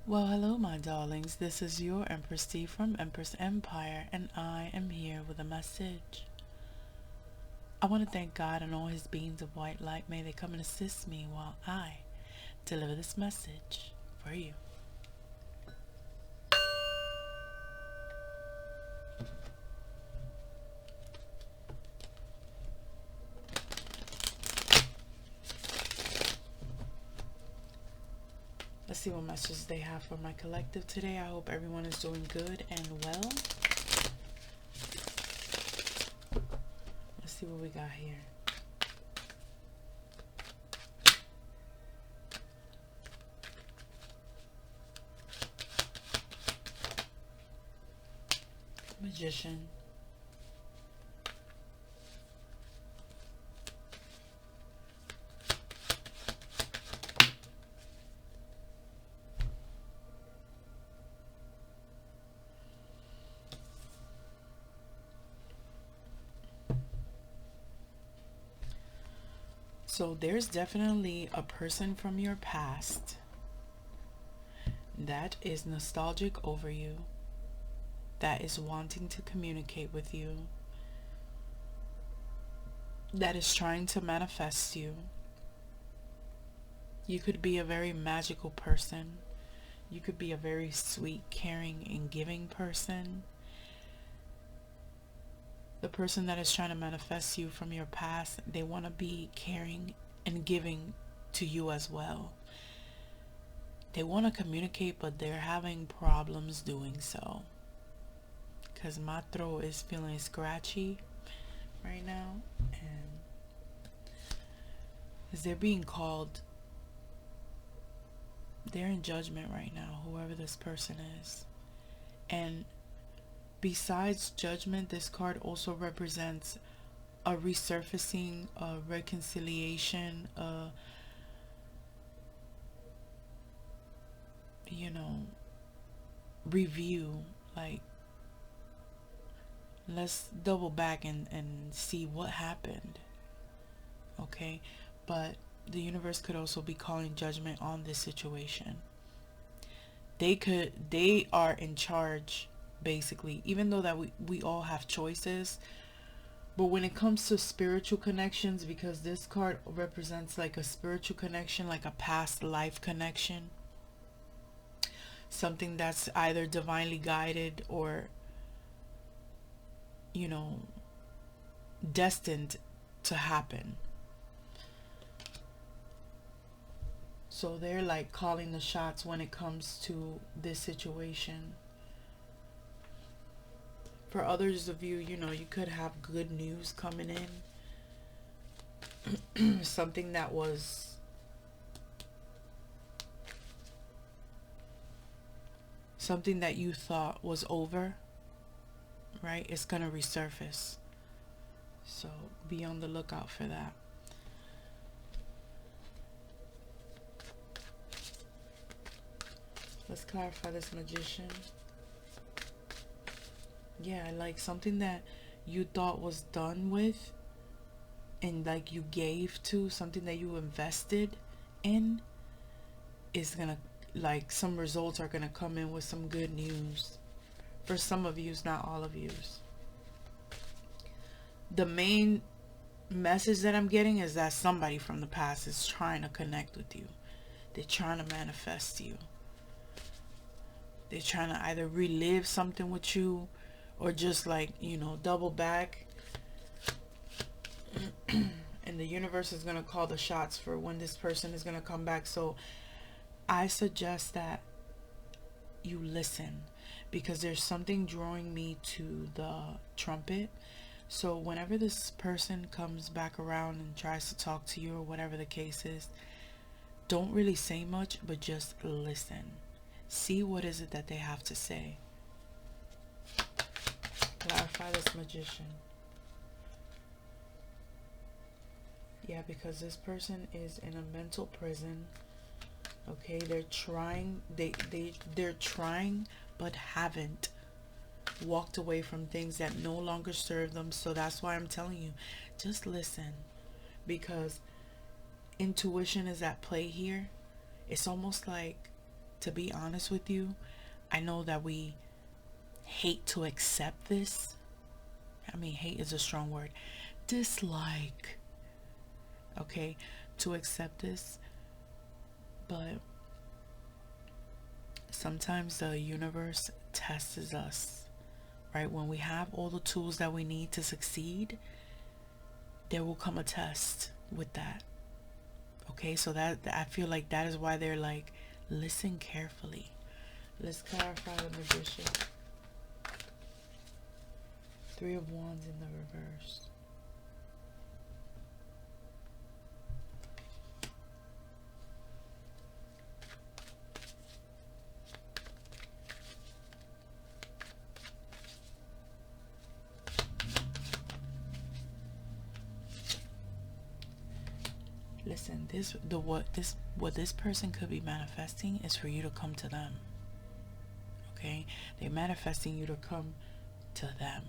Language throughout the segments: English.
Well, hello, my darlings. This is your Empress D from Empress Empire, and I am here with a message. I want to thank God and all his beings of white light. May they come and assist me while I deliver this message for you. Let's see what messages they have for my collective today. I hope everyone is doing good and well. Let's see what we got here. Magician. So there's definitely a person from your past that is nostalgic over you, that is wanting to communicate with you, that is trying to manifest you. You could be a very magical person. You could be a very sweet, caring, and giving person. The person that is trying to manifest you from your past, they want to be caring and giving to you as well. They want to communicate, but they're having problems doing so. Because my throat is feeling scratchy right now. And as they're being called, they're in judgment right now, whoever this person is. And besides judgment, this card also represents a resurfacing, a reconciliation, a, review. Like, let's double back and see what happened. Okay? But the universe could also be calling judgment on this situation. They are in charge, basically, even though that we all have choices. But when it comes to spiritual connections, because this card represents like a spiritual connection, like a past life connection, something that's either divinely guided or destined to happen. So they're like calling the shots when it comes to this situation. For others of you, you could have good news coming in. Something that was something that you thought was over, right? It's going to resurface. So be on the lookout for that. Let's clarify this magician. Yeah, like something that you thought was done with and like you gave to, something that you invested in, is gonna, like, some results are gonna come in with some good news. For some of you, not all of you. The main message that I'm getting is that somebody from the past is trying to connect with you. They're trying to manifest you. They're trying to either relive something with you or just like, double back. And the universe is going to call the shots for when this person is going to come back. So I suggest that you listen, because there's something drawing me to the trumpet. So whenever this person comes back around and tries to talk to you or whatever the case is, don't really say much, but just listen. See what is it that they have to say. Clarify this magician. Yeah, because this person is in a mental prison. Okay, they're trying, they're trying, but haven't walked away from things that no longer serve them. So that's why I'm telling you, just listen, because intuition is at play here. It's almost like to be honest with you, I know that we hate to accept this. I mean, hate is a strong word. Dislike, okay, to accept this. But sometimes the universe tests us, right? When we have all the tools that we need to succeed, there will come a test with that. Okay, so that I feel like that is why they're like, listen carefully. Let's clarify the Magician. Three of Wands in the reverse. Listen, what this person could be manifesting is for you to come to them. Okay? They're manifesting you to come to them.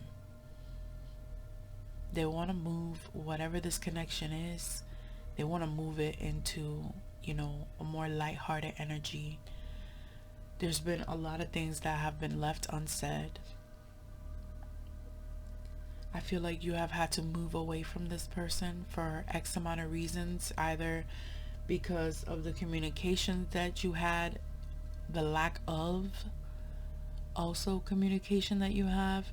They want to move whatever this connection is. They want to move it into, you know, a more lighthearted energy. There's been a lot of things that have been left unsaid. I feel like you have had to move away from this person for X amount of reasons, either because of the communication that you had, the lack of also communication that you have.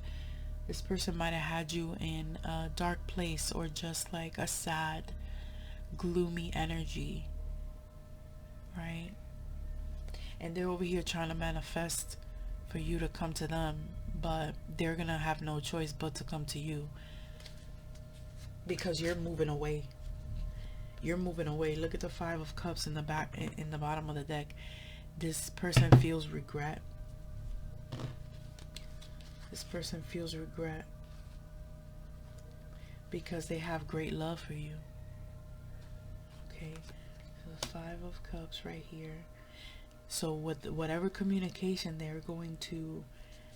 This person might have had you in a dark place, or just like a sad, gloomy energy, right? And they're over here trying to manifest for you to come to them, but they're gonna have no choice but to come to you, because you're moving away. You're moving away. Look at the Five of Cups in the back, in the bottom of the deck. This person feels regret. This person feels regret because they have great love for you. Okay, so the Five of Cups right here. So with whatever communication they're going to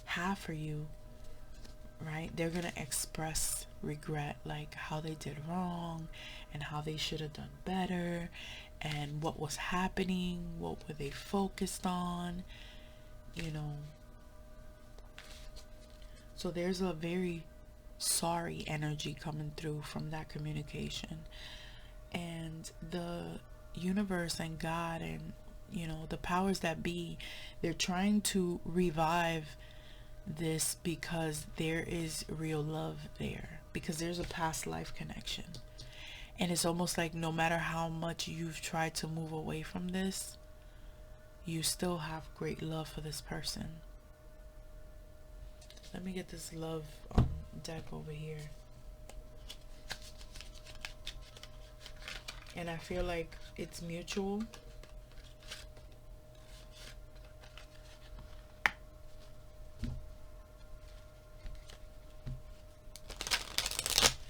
have for you, right, they're going to express regret, like how they did wrong and how they should have done better, and what was happening, what were they focused on, you know. So there's a very sorry energy coming through from that communication. And the universe and God and, you know, the powers that be, they're trying to revive this because there is real love there, because there's a past life connection. And it's almost like no matter how much you've tried to move away from this, you still have great love for this person. Let me get this love deck over here. And I feel like it's mutual.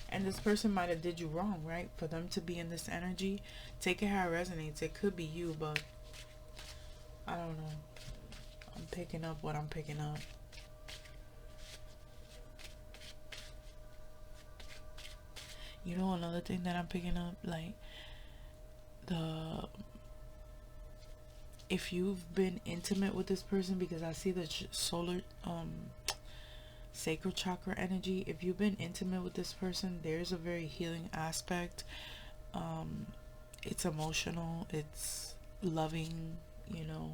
And this person might have did you wrong, right? For them to be in this energy. Take it how it resonates. It could be you, but I don't know. I'm picking up what I'm picking up. You know, another thing that I'm picking up, like, if you've been intimate with this person, because I see the solar sacral chakra energy. If you've been intimate with this person, there's a very healing aspect. It's emotional, it's loving, you know,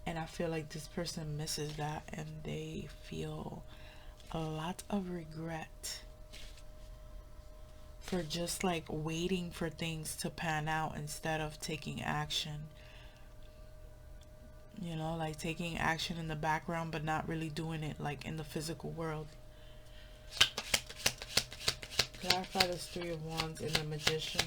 and I feel like this person misses that, and they feel a lot of regret for just like waiting for things to pan out instead of taking action. You know, like taking action in the background but not really doing it like in the physical world. Clarify this Three of Wands in the Magician.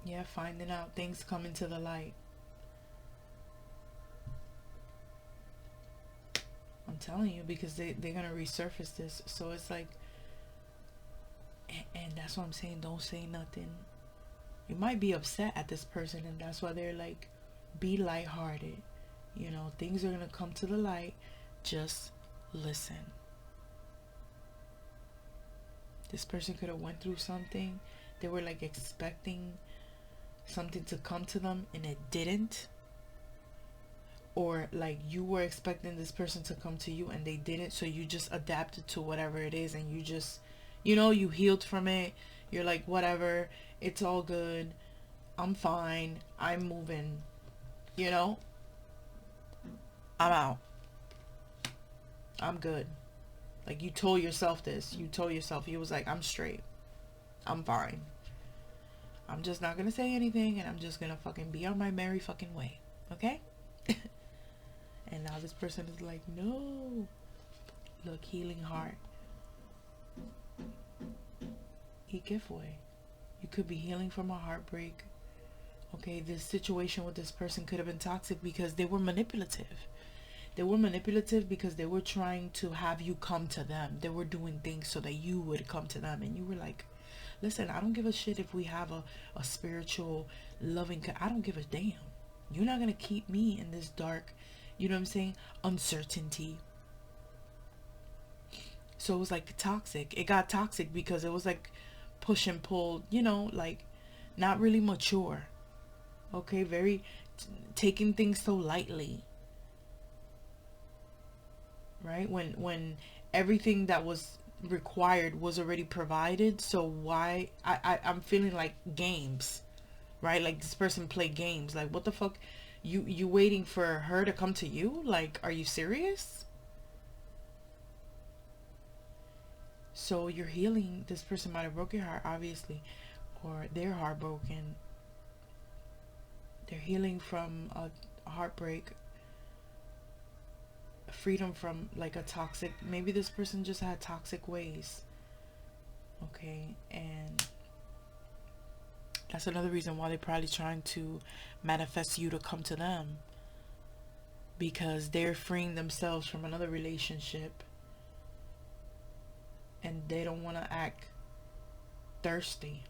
Yeah, finding out, things coming to the light. I'm telling you, because they're going to resurface this. So it's like, and that's what I'm saying, don't say nothing. You might be upset at this person, and that's why they're like, be lighthearted. You know, things are going to come to the light. Just listen. This person could have went through something They were like expecting something to come to them and it didn't. Or like you were expecting this person to come to you and they didn't, so you just adapted to whatever it is, and you just, you know, you healed from it. You're like, whatever, it's all good, I'm fine, I'm moving, you know, I'm out, I'm good. Like, you told yourself this. You told yourself, you was like, I'm straight, I'm fine, I'm just not gonna say anything, and I'm just gonna fucking be on my merry fucking way, okay? And now this person is like, no. Look, healing heart. ¿Y qué fue? You could be healing from a heartbreak. Okay, this situation with this person could have been toxic because they were manipulative. They were manipulative because they were trying to have you come to them. They were doing things so that you would come to them. And you were like, listen, I don't give a shit if we have a spiritual, loving, I don't give a damn. You're not going to keep me in this dark, you know what I'm saying, uncertainty. So it was like toxic. It got toxic because it was like push and pull, you know, like not really mature. Okay, very taking things so lightly. Right? When everything that was required was already provided, so why I'm feeling like games, right? Like this person played games. Like, what the fuck? You waiting for her to come to you? Like, are you serious? So you're healing. This person might have broken your heart, obviously, or they're heartbroken. They're healing from a heartbreak, freedom from like a toxic, maybe this person just had toxic ways. Okay, and that's another reason why they're probably trying to manifest you to come to them, because they're freeing themselves from another relationship and they don't want to act thirsty.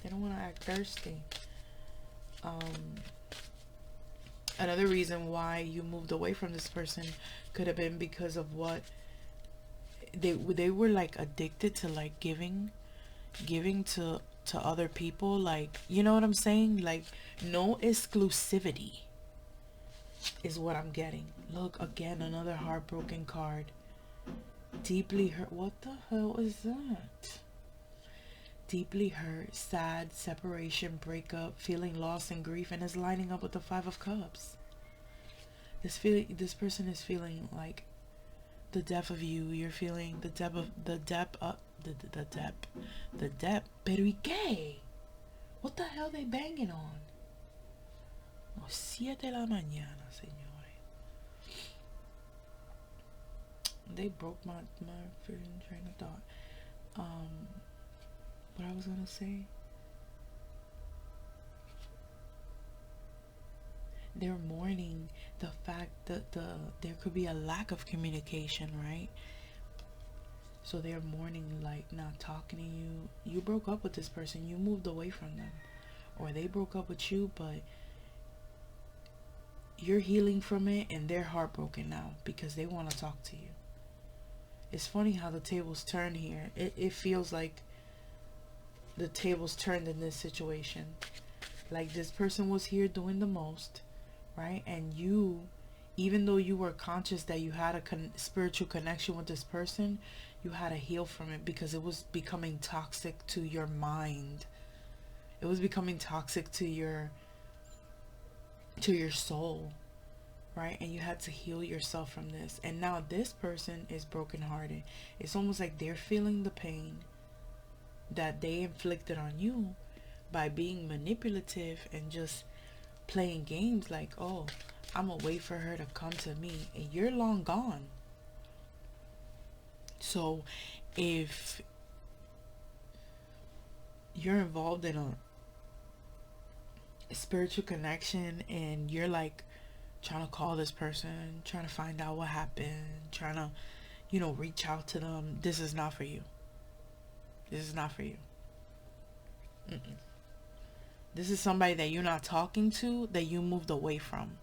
They don't want to act thirsty. Another reason why you moved away from this person could have been because of what they were like addicted to, like giving to other people, like, you know what I'm saying, like no exclusivity is what I'm getting. Look, again, another heartbroken card. Deeply hurt. What the hell is that? Deeply hurt, sad, separation, breakup, feeling loss and grief, and is lining up with the Five of Cups. This person is feeling like the depth of you. You're feeling the depth of the depth. Pero y qué? What the hell they banging on? No, 7 de la mañana, señores. They broke my freaking train of thought. What I was gonna say, they're mourning the fact that there could be a lack of communication, right? So they're mourning, like not talking to you. You broke up with this person, you moved away from them, or they broke up with you, but you're healing from it and they're heartbroken now because they want to talk to you. It's funny how the tables turn here. It feels like the tables turned in this situation. Like this person was here doing the most, right? And you, even though you were conscious that you had a spiritual connection with this person, you had to heal from it because it was becoming toxic to your mind. It was becoming toxic to your soul, right? And you had to heal yourself from this. And now this person is brokenhearted. It's almost like they're feeling the pain that they inflicted on you by being manipulative and just playing games, like, oh, I'm gonna wait for her to come to me, and you're long gone. So if you're involved in a spiritual connection and you're like trying to call this person, trying to find out what happened, trying to, you know, reach out to them, this is not for you. This is not for you. This is somebody that you're not talking to, that you moved away from.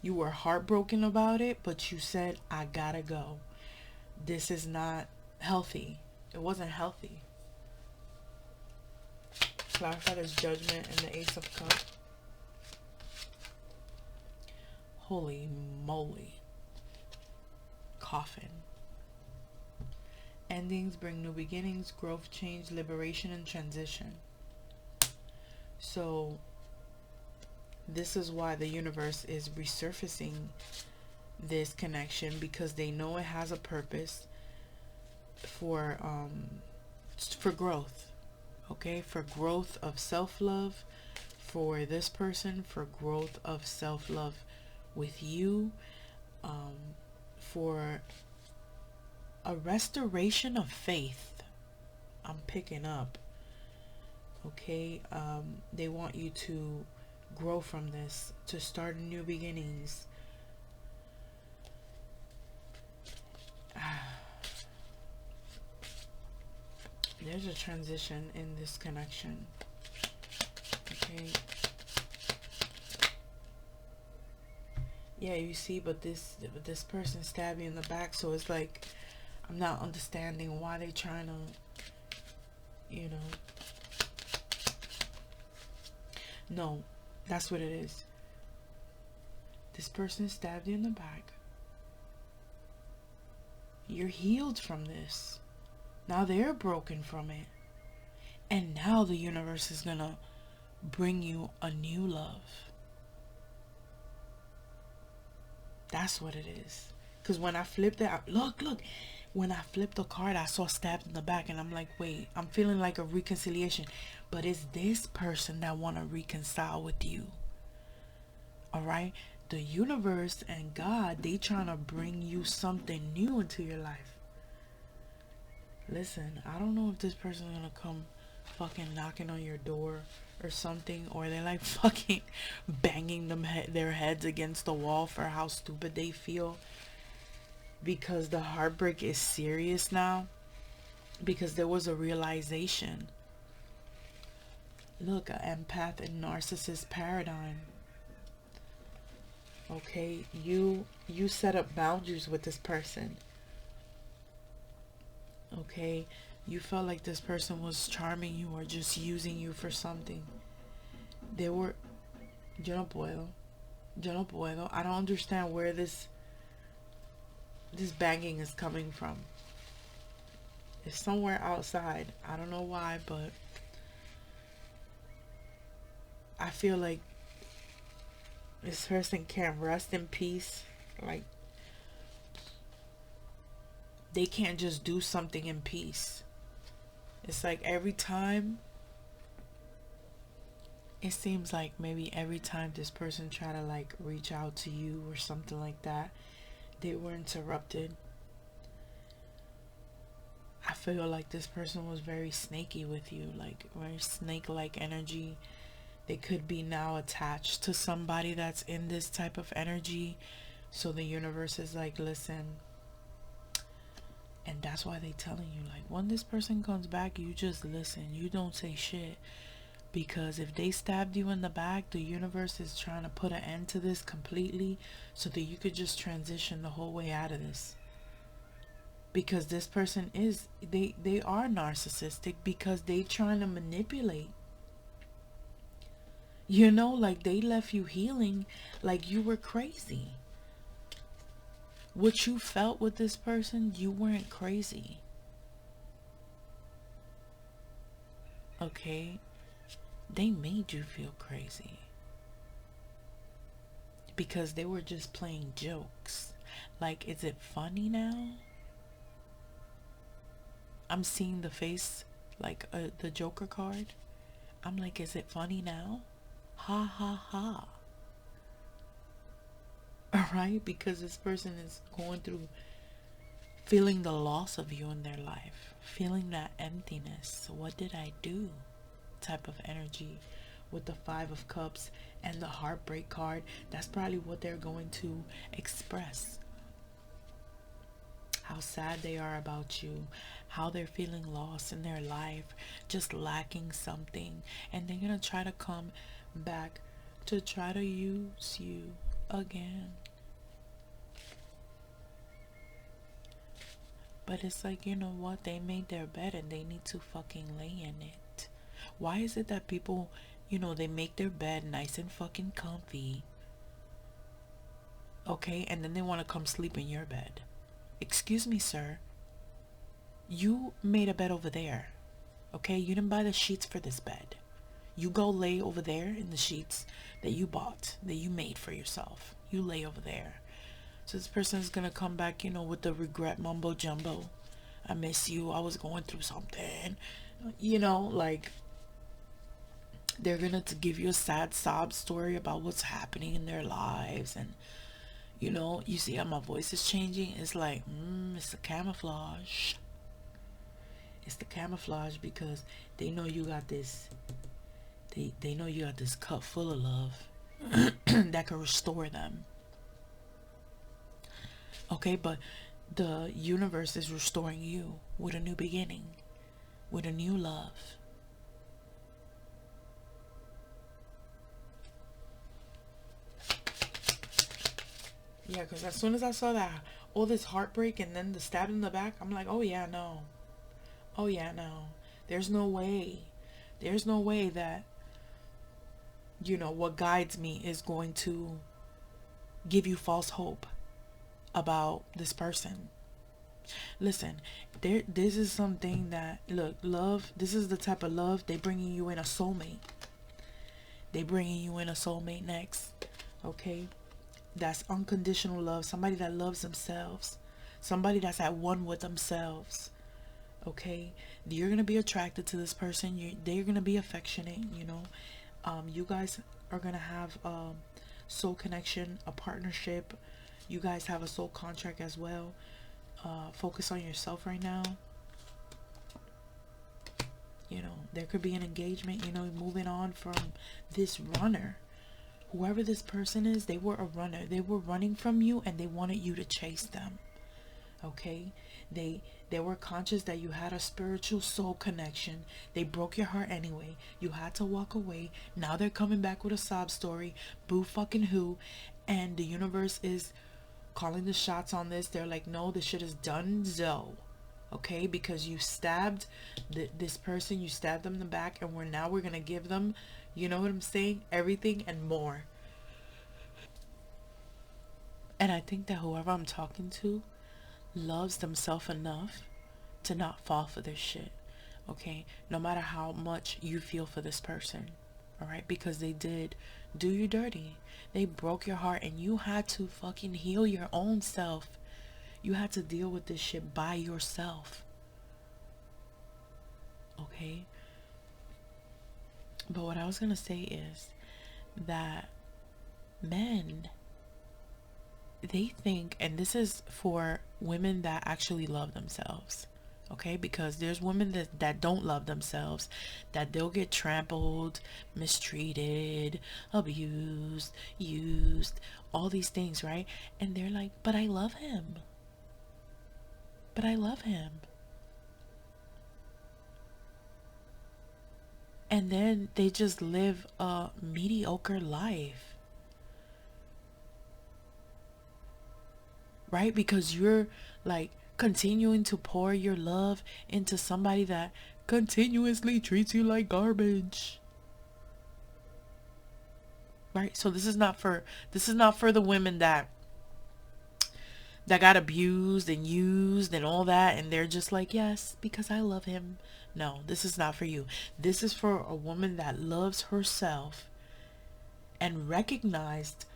You were heartbroken about it, but you said, I gotta go. this is not healthy. It wasn't healthy. Clarify this judgment and the Ace of Cups. Holy moly. Coffin. Endings bring new beginnings, growth, change, liberation, and transition. So this is why the universe is resurfacing this connection, because they know it has a purpose for growth. Okay, for growth of self-love for this person, for growth of self-love with you, for a restoration of faith. I'm picking up. Okay, they want you to grow from this, to start new beginnings. There's a transition in this connection. Okay. Yeah, you see, but this person stabbed you in the back, so it's like I'm not understanding why they trying to, you know. No, that's what it is. This person stabbed you in the back. You're healed from this. Now they're broken from it. And now the universe is gonna bring you a new love. That's what it is. Because when I flipped it, look. When I flipped the card, I saw stabbed in the back. And I'm like, wait, I'm feeling like a reconciliation. But it's this person that want to reconcile with you. Alright? The universe and God, they trying to bring you something new into your life. Listen, I don't know if this person is gonna come fucking knocking on your door or something, or they're like fucking banging their heads against the wall for how stupid they feel, because the heartbreak is serious now, because there was a realization. Look, an empath and narcissist paradigm. Okay, you set up boundaries with this person. Okay, you felt like this person was charming you or just using you for something. They were, yo no puedo. I don't understand where this banging is coming from. It's somewhere outside. I don't know why, but I feel like this person can't rest in peace. Like, they can't just do something in peace. It's like every time, it seems like maybe every time this person try to like reach out to you or something like that, they were interrupted. I feel like this person was very snaky with you, like very snake-like energy. They could be now attached to somebody that's in this type of energy. So the universe is like, listen. And that's why they telling you, like, when this person comes back, you just listen. You don't say shit. Because if they stabbed you in the back, the universe is trying to put an end to this completely so that you could just transition the whole way out of this. Because this person is, they are narcissistic because they trying to manipulate. You know, like they left you healing like you were crazy. What you felt with this person, you weren't crazy. Okay? They made you feel crazy. Because they were just playing jokes. Like, is it funny now? I'm seeing the face, like the Joker card. I'm like, is it funny now? Ha ha ha. Alright, because this person is going through feeling the loss of you in their life, feeling that emptiness. What did I do? Type of energy with the Five of Cups and the heartbreak card. That's probably what they're going to express. How sad they are about you, how they're feeling lost in their life, just lacking something, and they're gonna try to come back to try to use you again. But it's like, you know what? They made their bed and they need to fucking lay in it. Why is it that people, they make their bed nice and fucking comfy, okay, and then they want to come sleep in your bed? Excuse me, sir. You made a bed over there, okay? You didn't buy the sheets for this bed. You go lay over there in the sheets that you bought, that you made for yourself. You lay over there. So this person is gonna come back, with the regret mumbo jumbo. I miss you. I was going through something. Like, they're gonna give you a sad sob story about what's happening in their lives. And, you see how my voice is changing? It's like, it's the camouflage. It's the camouflage because they know you got this. They know you got this cup full of love that can restore them. Okay, but the universe is restoring you with a new beginning, with a new love. Yeah, because as soon as I saw that, all this heartbreak and then the stab in the back, I'm like, oh yeah, no. Oh yeah, no. There's no way. There's no way that, what guides me is going to give you false hope about this person. Listen, this is something that, look, love, this is the type of love, they bringing you in a soulmate. They bringing you in a soulmate next, okay? That's unconditional love, somebody that loves themselves, somebody that's at one with themselves, okay? You're gonna be attracted to this person. They're gonna be affectionate, you guys are gonna have soul connection, a partnership. You guys have a soul contract as well. Focus on yourself right now. There could be an engagement, moving on from this runner. Whoever this person is, they were a runner. They were running from you and they wanted you to chase them. Okay? They were conscious that you had a spiritual soul connection. They broke your heart anyway. You had to walk away. Now they're coming back with a sob story. Boo fucking who. And the universe is calling the shots on this. They're like, no, this shit is done, okay? Because you stabbed this person, you stabbed them in the back, and we're gonna give them, you know what I'm saying, everything and more. And I think that whoever I'm talking to loves themselves enough to not fall for this shit, okay? No matter how much you feel for this person, all right? Because they did do you dirty. They broke your heart and you had to fucking heal your own self. You had to deal with this shit by yourself, okay? But what I was gonna say is that men, they think, and this is for women that actually love themselves, okay? Because there's women that don't love themselves, that they'll get trampled, mistreated, abused, used, all these things, right? And they're like, but I love him. But I love him. And then they just live a mediocre life, right? Because you're like continuing to pour your love into somebody that continuously treats you like garbage, right? So this is not for the women that got abused and used and all that, and they're just like, yes, because I love him. No, this is not for you. This is for a woman that loves herself and recognized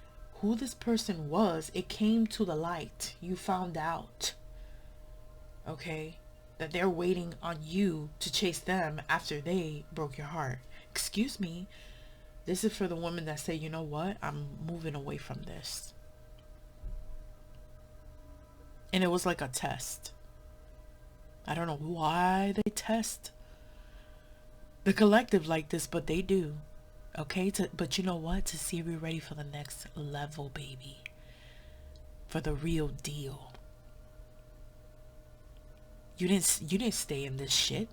who this person was. It came to the light. You found out, okay, that they're waiting on you to chase them after they broke your heart. Excuse me. This is for the woman that say, you know what, I'm moving away from this. And it was like a test. I don't know why they test the collective like this, but they do. Okay? But you know what? To see if you're ready for the next level, baby. For the real deal. You didn't stay in this shit.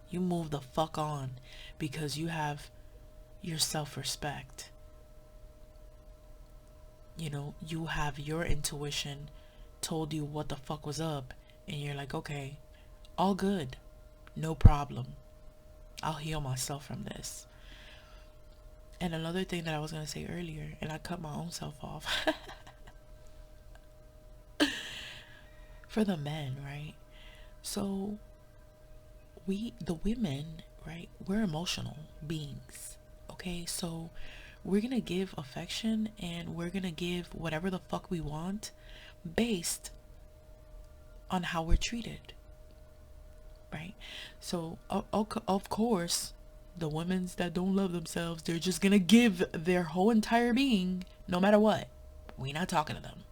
You move the fuck on because you have your self-respect. You have your intuition told you what the fuck was up and you're like, okay, all good, no problem, I'll heal myself from this. And another thing that I was going to say earlier, and I cut my own self off, for the men, right? So the women, right, we're emotional beings. Okay, so we're gonna give affection and we're gonna give whatever the fuck we want based on how we're treated, right? So of course, the women's that don't love themselves, they're just gonna give their whole entire being no matter what. We're not talking to them.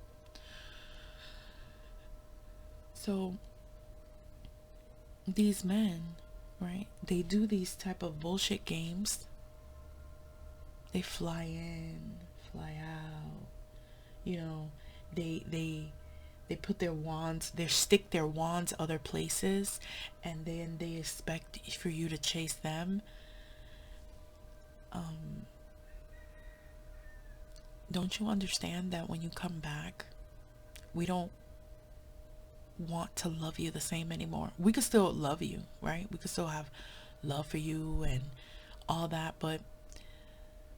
So these men, right, they do these type of bullshit games. They fly in, fly out, you know, they put their wands, they stick their wands other places, and then they expect for you to chase them. Don't you understand that when you come back, we don't want to love you the same anymore? We could still love you, right? We could still have love for you and all that, but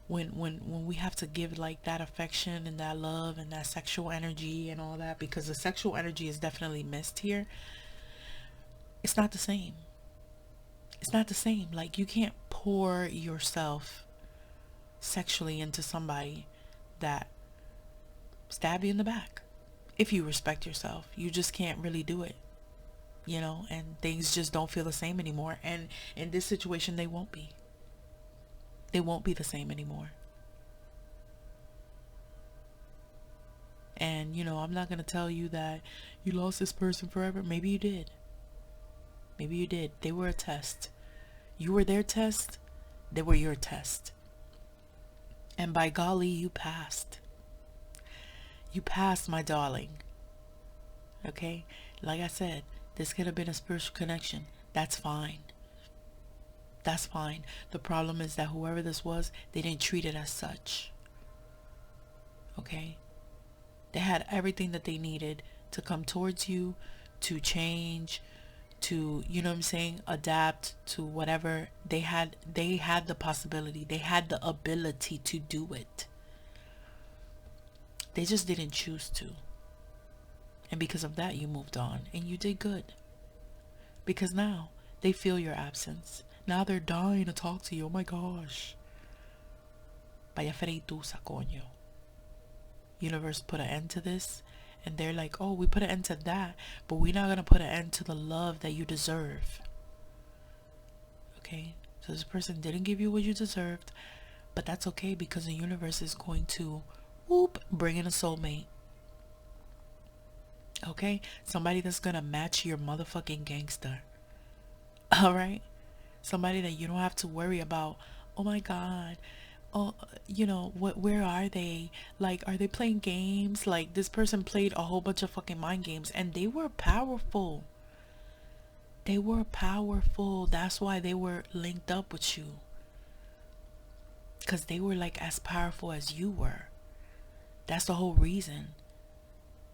when we have to give like that affection and that love and that sexual energy and all that, because the sexual energy is definitely missed here, it's not the same. It's not the same. Like, you can't pour yourself sexually into somebody that stab you in the back. If you respect yourself, you just can't really do it, you know, and things just don't feel the same anymore. And in this situation, they won't be. They won't be the same anymore. And, you know, I'm not going to tell you that you lost this person forever. Maybe you did. Maybe you did. They were a test. You were their test. They were your test. And by golly, you passed. You passed, my darling. Okay? Like I said, this could have been a spiritual connection. That's fine. That's fine. The problem is that whoever this was, they didn't treat it as such. Okay? They had everything that they needed to come towards you, to change, to, you know what I'm saying, adapt to whatever. They had the possibility. They had the ability to do it. They just didn't choose to. And because of that, you moved on. And you did good. Because now, they feel your absence. Now they're dying to talk to you. Oh my gosh. Vaya freitusa, coño. Universe put an end to this. And they're like, oh, we put an end to that. But we're not going to put an end to the love that you deserve. Okay? So this person didn't give you what you deserved. But that's okay, because the universe is going to, bring in a soulmate. Okay? Somebody that's going to match your motherfucking gangster. Alright? Somebody that you don't have to worry about, oh my god, oh, you know, where are they? Like, are they playing games? Like, this person played a whole bunch of fucking mind games, and they were powerful. They were powerful. That's why they were linked up with you. Because they were like as powerful as you were. That's the whole reason.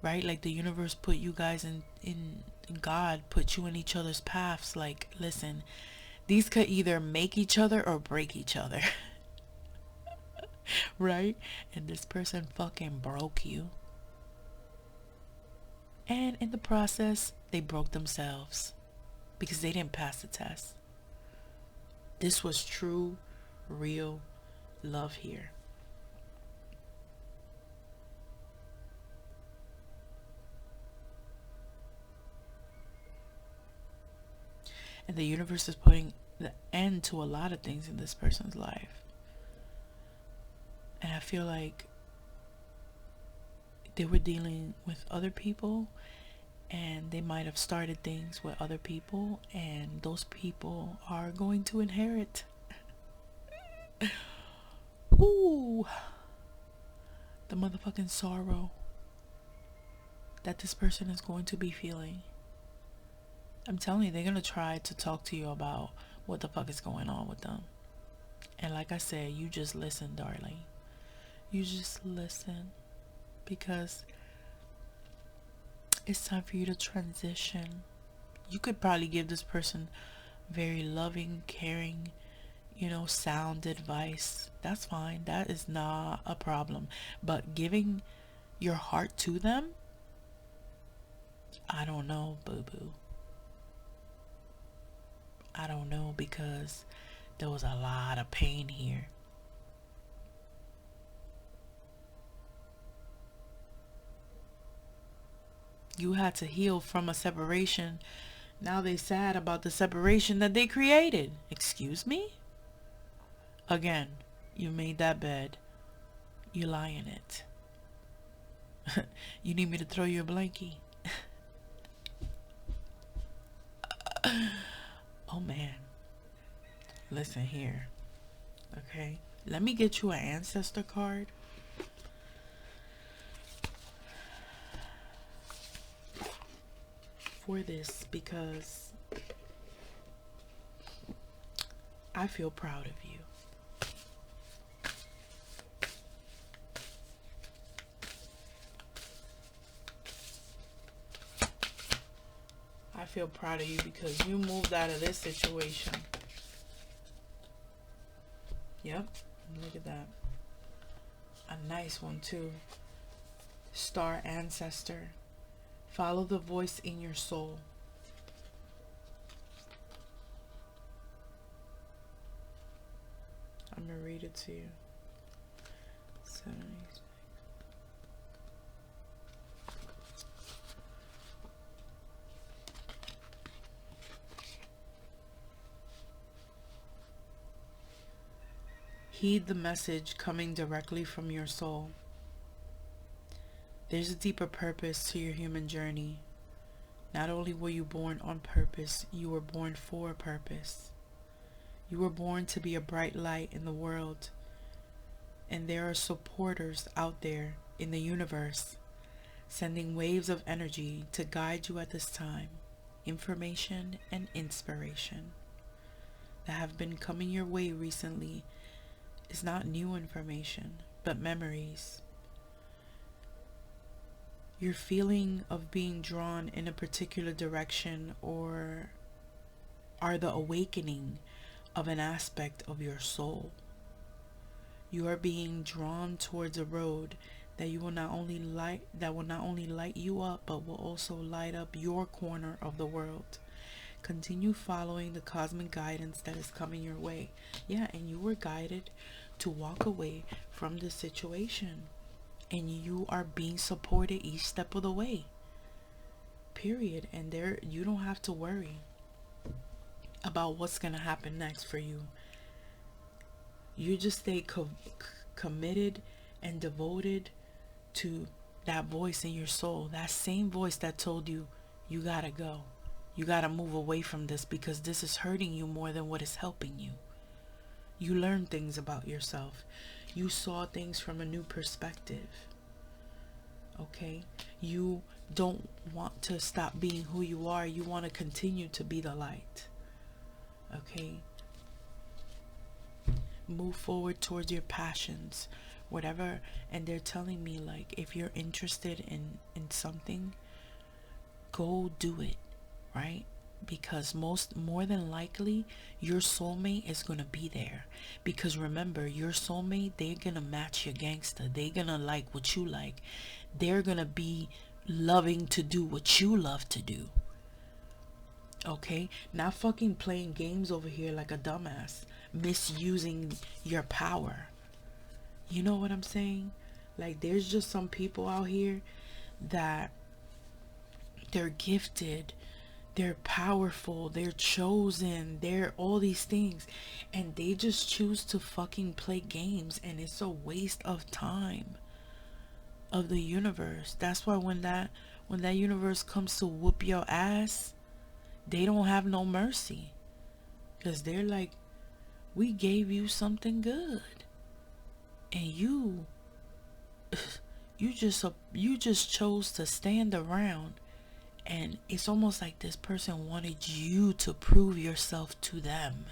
Right? Like, the universe put you guys in God put you in each other's paths. Like, listen, these could either make each other or break each other. Right? And this person fucking broke you. And in the process, they broke themselves. Because they didn't pass the test. This was true, real love here. And the universe is putting the end to a lot of things in this person's life. And I feel like they were dealing with other people, and they might have started things with other people, and those people are going to inherit ooh, the motherfucking sorrow that this person is going to be feeling. I'm telling you, they're going to try to talk to you about what the fuck is going on with them. And like I said, you just listen, darling. You just listen. Because It's time for you to transition. You could probably give this person very loving, caring, sound advice. That's fine. That is not a problem. But giving your heart to them, I don't know, boo boo. I don't know, because there was a lot of pain here. You had to heal from a separation. Now they sad about the separation that they created. Excuse me? Again, you made that bed. You lie in it. You need me to throw you a blankie? Oh man. Listen here. Okay? Let me get you an ancestor card. For this, because I feel proud of you. I feel proud of you because you moved out of this situation. Yep, look at that. A nice one too. Star ancestor. Follow the voice in your soul. I'm going to read it to you. 76. Heed the message coming directly from your soul. There's a deeper purpose to your human journey. Not only were you born on purpose, you were born for a purpose. You were born to be a bright light in the world. And there are supporters out there in the universe, sending waves of energy to guide you at this time. Information and inspiration that have been coming your way recently is not new information, but memories. Your feeling of being drawn in a particular direction or are the awakening of an aspect of your soul. You are being drawn towards a road that will not only light you up, but will also light up your corner of the world. Continue following the cosmic guidance that is coming your way. Yeah, and you were guided to walk away from this situation. And you are being supported each step of the way. Period. And you don't have to worry about what's going to happen next for you. You just stay committed and devoted to that voice in your soul. That same voice that told you, you got to go. You got to move away from this because this is hurting you more than what is helping you. You learned things about yourself. You saw things from a new perspective. Okay? You don't want to stop being who you are. You want to continue to be the light. Okay? Move forward towards your passions. Whatever. And they're telling me, like, if you're interested in something, go do it. Right? Because more than likely your soulmate is gonna be there. Because remember, your soulmate, they're gonna match your gangster. They're gonna like what you like. They're gonna be loving to do what you love to do. Okay? Not fucking playing games over here like a dumbass, misusing your power. You know what I'm saying? Like, there's just some people out here that they're gifted, they're powerful, they're chosen, they're all these things, and they just choose to fucking play games, and it's a waste of time of the universe. That's why when that universe comes to whoop your ass, they don't have no mercy, because they're like, we gave you something good, and you just chose to stand around. And it's almost like this person wanted you to prove yourself to them.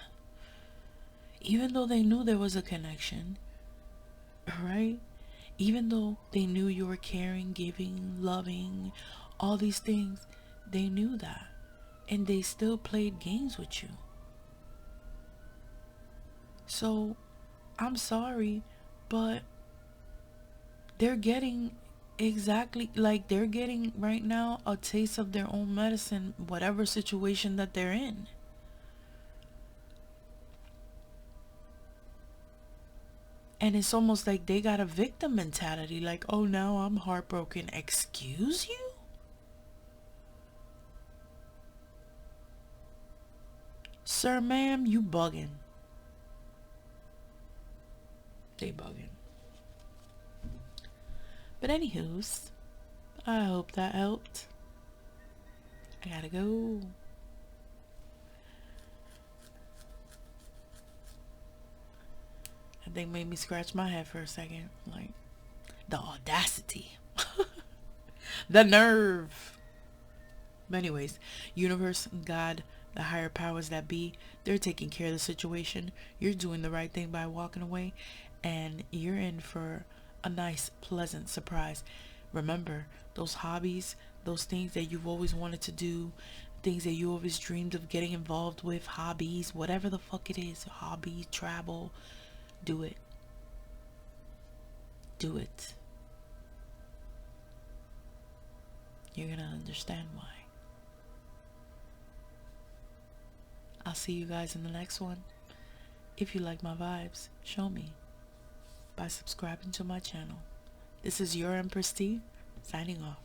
Even though they knew there was a connection, right? Even though they knew you were caring, giving, loving, all these things. They knew that, and they still played games with you. So I'm sorry, but they're getting exactly like they're getting right now a taste of their own medicine, whatever situation that they're in. And it's almost like they got a victim mentality, like, oh, now I'm heartbroken. Excuse you? Sir, ma'am, you bugging. They bugging. But anywho's, I hope that helped. I gotta go. That thing made me scratch my head for a second. Like, the audacity. The nerve. But anyways, universe, God, the higher powers that be, they're taking care of the situation. You're doing the right thing by walking away, and you're in for a nice, pleasant surprise. Remember, those hobbies, those things that you've always wanted to do, things that you always dreamed of getting involved with, hobbies, whatever the fuck it is, hobby, travel, do it. Do it. You're gonna understand why. I'll see you guys in the next one. If you like my vibes, show me by subscribing to my channel. This is your Empress D, signing off.